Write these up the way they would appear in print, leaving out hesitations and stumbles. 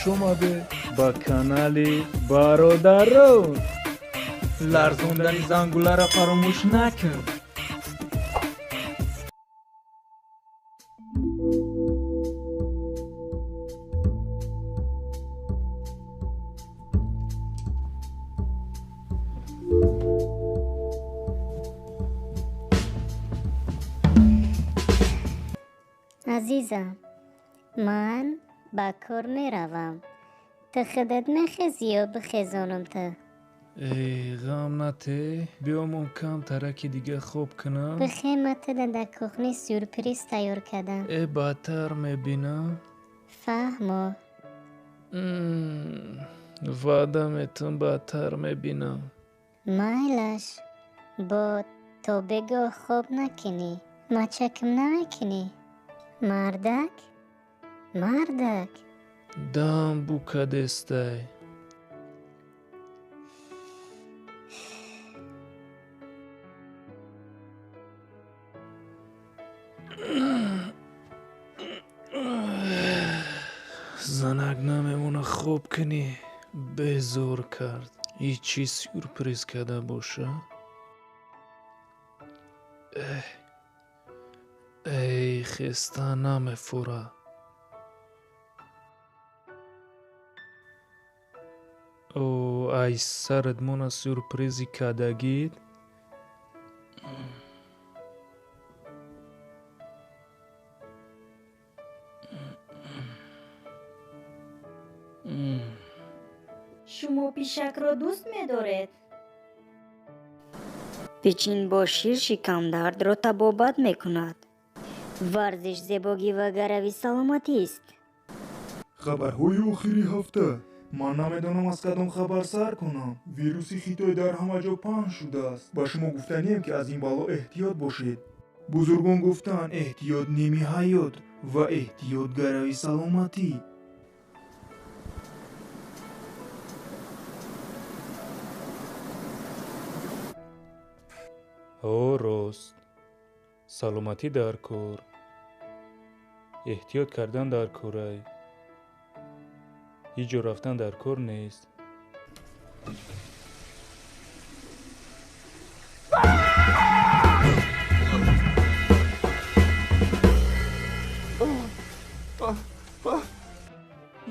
خوش اومده با کانال برادران. لرزوندن زنگوله را فراموش نکن. عزیزم، من با کار میروم. تا خودت نخیزی یا بخیزانم تا؟ ای غم نته، بیا ممکن ترکی دیگه خوب کنم. به خیمت در کخنی سورپریز تیار کردم. ای بدتر میبینم. فهمو. وعده میتون بدتر میبینم. مایلش با تو بگو خوب نکنی، ما چکم نمیکنی. مردک دم بوکه دسته. زنک نمیمونه خوب کنی. بزور کرد. هیچی سورپریز کرده باشه. ای خسته نمیفوره. او ای سرد مونه سورپریزی کردگید. شما پیشک را دوست می‌دارید؟ پیچین با شیر شکم درد را تبابت میکند. ورزش زیبایی و گروی سلامتی است. خبرهای آخری هفته. من نمیدانم از کدام خبر سر کنم. ویروسی خیتای در همه جا پهن شده است. با شما گفتنیم که از این بلا احتیاط باشید. بزرگان گفتن احتیاط نیمی حیات و احتیاط گروی سلامتی. او راست. سلامتی در کار. احتیاط کردن در کاره. هیچ جا رفتن در کار نیست.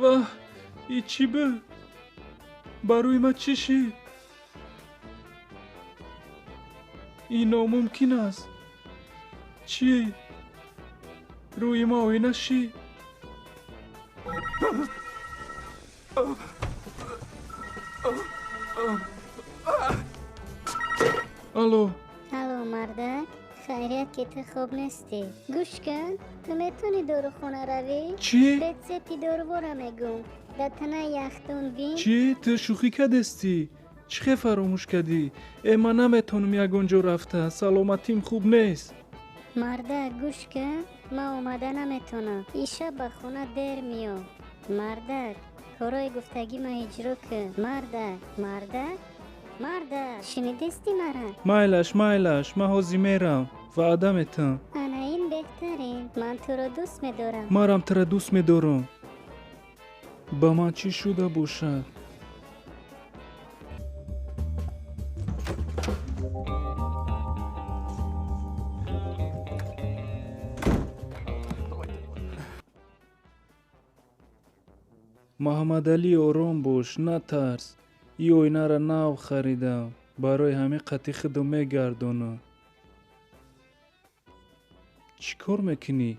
واه، ای چی به؟ برای ما چی شد؟ این ناممکن است. چیه؟ روی ما آینه شد. الو. مردک، خیریت که تو خوب نیستی. گوش کن، تو میتونی دور خونه روی؟ چی؟ بهت سپی دور باره میگم. در تنه یختون بین. چی؟ تو شوخی کردستی؟ چه فراموش کردی؟ ای من نمیتونم یگونجا رفته. سلامتیم خوب نیست. مردک گوش کن، ما اومده نمیتونم. ایشا به خونه دیر میام. مردک، کارای گفتگی ما اجرا کن. مردک شنیدستی مرا؟ مایلش من حاضی میرم. وعده میتم. انا این بهترین. من تو رو دوست میدارم. مرم تر دوست میدارم. با من چی شده باشد؟ محمد علی آرام باش، نترس. ای آینه را نو خریدم. برای همه قطعی خودم میگردانم. چی کار میکنی؟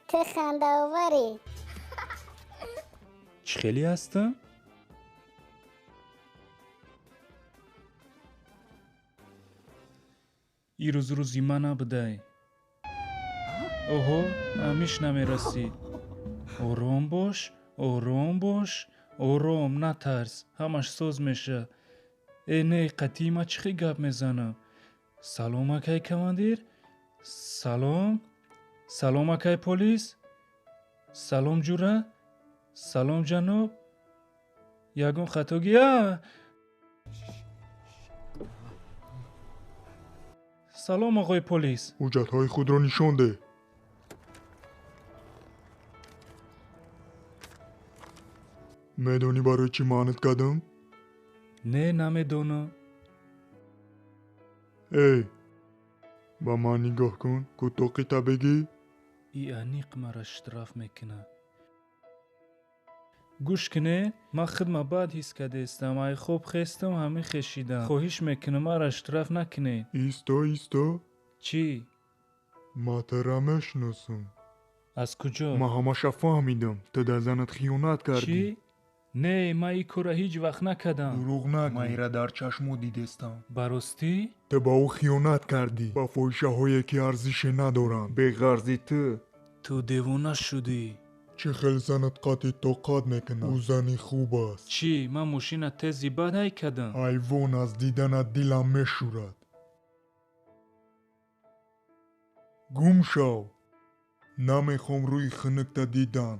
تو خنده آوری. چی خیلی هستم؟ ای روزی من نبوده. اوه، همیش نمیرسید. آرام باش. آرام نترس. همش ساز میشه. ای نه قطعی ما چی گپ میزنم. سلام اکای کماندیر. سلام اکای پلیس. سلام جوره. سلام جناب. یگون خطاگیه. سلام آقای پلیس. حجتهای خود را نشان ده. میدونی برای چی منت کردم؟ نه نمیدونم. ای با من نگاه کن که تو قیطه بگی. ای انیق مرا اشتراف میکنه. گوش کنه، ما خدمه بعد حس کرده استم. ای خوب خستم همه خشیدم. خواهش میکنم مرا اشتراف نکنه. ایستا چی؟ ما ترا میشناسم. از کجا؟ ما همش فهمیدم تو در زنت خیانت کردی. چی؟ نه ما ای کارا هیچ وقت نکردم. دروغ نگو. ما ایرا در چشمو دیدستم. براستی؟ تو با او خیانت کردی با فوشه هایی که ارزش ندارن. به غرضی تو دیوانه شدی. چه خیلی زنت قاطی توقات میکنه. او زنی خوب است. چی؟ من ماشین تیزی بد ای کردم. ایوان از دیدنت دلم میشورد. گم شو. نمیخوام روی خنکت دیدن.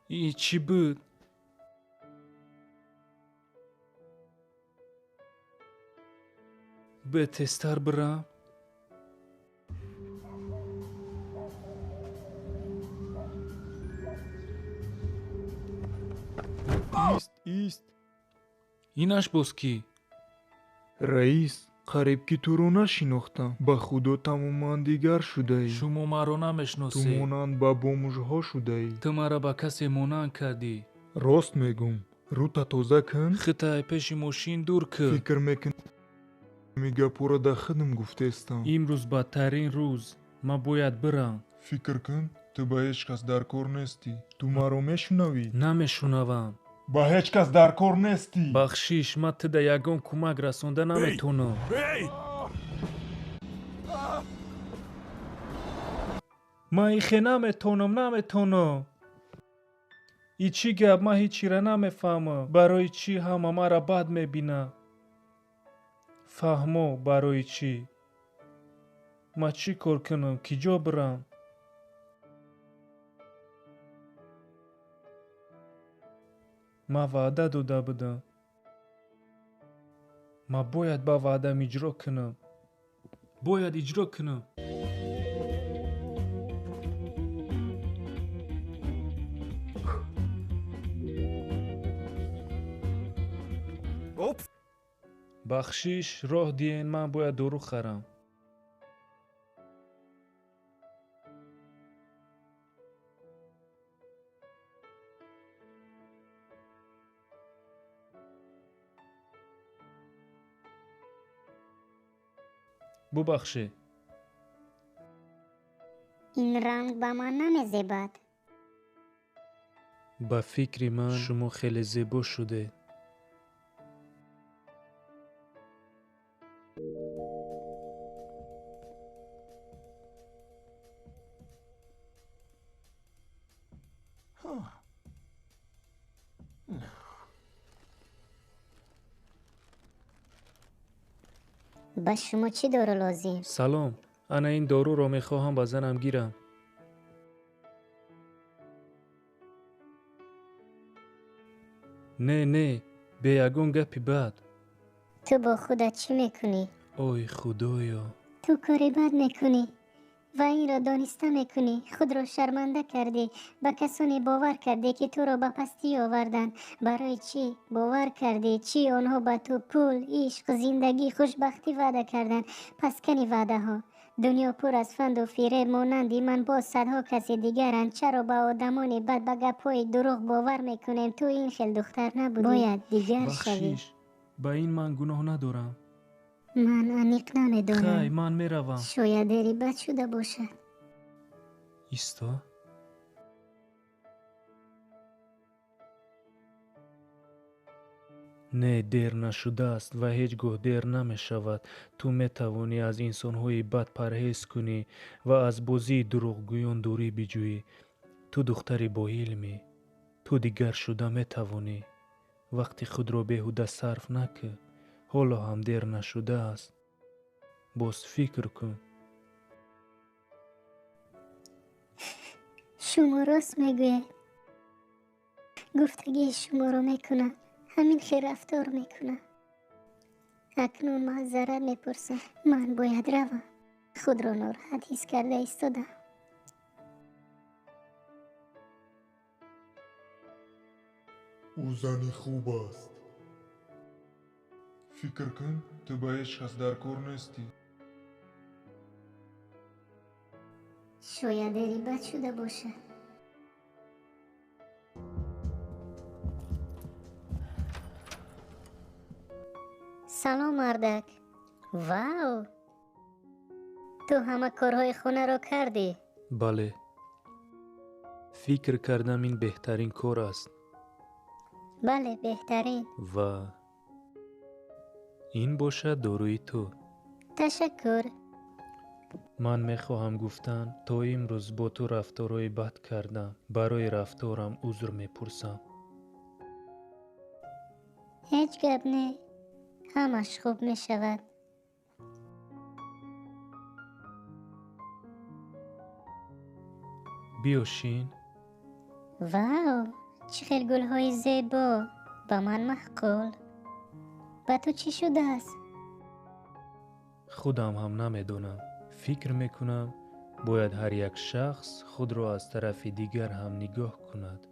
ای چی بود؟ به تستر برم؟ ایست اینش باز کی؟ رئیس قریب که تو رو نشناختم. به خدا تماما دیگر شده ای. شما مرا تو نمیشناسی. مانند با بومژها شده ای. تو مرا با کسی مانند کردی. راست میگم. رو تا تازه کن. خطای پیش ماشین دور که. فکر میکن میگه پورا در خودم گفته استم. امروز بدترین روز. ما باید برم. فکر کن تو با هیچ کس در کار نیستی. تو مرا میشنوی؟ نمیشنوم. با هیچ کس در کار نیستی. بخشیش من تده یگان کمک رسونده نمیتونم. ما ایخی نمیتونم. ای چی گب؟ ما هیچی را نمیفهمم. برای چی همه ما را بد میبینه؟ فهمو برای چی؟ ما چی کار کنم؟ کجا برم؟ ما وعده داده بودم. ما باید با وعده اجرا کنم. باید اجرا کنم. بخشیش راه دین من باید دورو خرم. ببخشی. این رنگ با من نمیزیبد. با فکر من شما خیلی زیبا شده. با شما چی دارو لازم؟ سلام. انا این دارو رو میخواهم با زنم گیرم. نه به یگون گپی بد. تو با خودت چی میکنی؟ اوی خدایا. تو کاری بد میکنی و این را دانسته میکنی. خود را شرمنده کردی. به کسانی باور کردی که تو را به پستی آوردن. برای چی باور کردی؟ چی آنها به تو پول، عشق، زندگی، خوشبختی وعده کردن؟ پس کنی وعده ها. دنیا پر از فند و فریب مانندی من با صدها کسی دیگرند. چرا با آدمانی بد به گپای دروغ باور میکنیم؟ تو این خیل دختر نبودی. باید دیگر شوی. بخشیش. با این من گناه ندارم. من انیق نمیدونم. خی من میروم. شاید دری بد شده باشد. ایستا. نه دیر نشده است و هیچگاه دیر نمی شود. تو می توانی از انسان‌های بد پرهیز کنی و از بازی دروغگویان دوری بجویی. تو دختری با علمی. تو دیگر شده می توانی. وقتی خود را بیهوده صرف نکن. حالا هم دیر نشده است. باز فکر کن. شما راست میگوید. گفتگی شما رو میکنم. همین خیر رفتار میکنم. اکنون معذرت میپرسم. من باید روم. خود را ناراحت حس کرده ایستادم. او زنی خوب است. فکر کن تو با هیچ کس در کار نیستی. شاید دری بد شده باشه. سلام مردک. واو، تو همه کارهای خونه رو کردی. بله. فکر کردم این بهترین کار است. بله بهترین. و این باشد داروی تو. تشکر. من میخواهم گفتن تا امروز با تو رفتارهای بد کردم. برای رفتارم عذر میپرسم. هیچ گپ نه، همش خوب می شود. بیاشین. واو، چه خیلی گل های زیبا. با من محقول. با تو چی شده است؟ خودم هم نمیدونم. فکر میکنم باید هر یک شخص خود را از طرف دیگر هم نگاه کند.